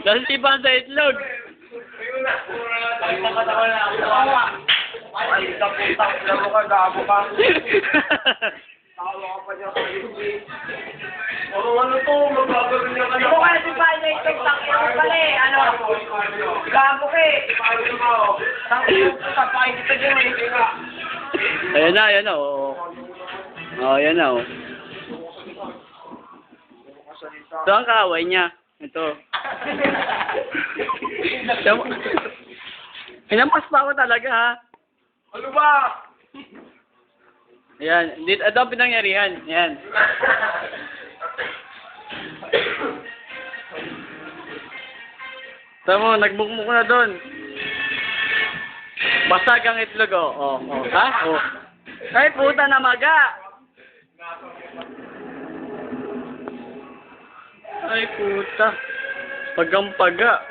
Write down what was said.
Nasipan sa itlog. Ay, tapos laro ka, gabo ka. Tawa ka pa dyan sa YouTube. Ano to, magbabago niya ka na. Ito kaya si Panya itong takyo pala eh, ano? Gabo ka eh. Takyo sa Panya dito dyan eh. Ayan na, oo. Oh, ayan na, oh. Ito ang kaaway niya. Ito. Hinampas pa ako talaga, ha? Ano ba? Ayan. Ito ang pinangyarihan. Ayan. Tama mo, nagbukmuk na doon. Basag ang itlog, oh. Ha? Oh. Ay, puta na maga! Ay, puta. Pagang-paga.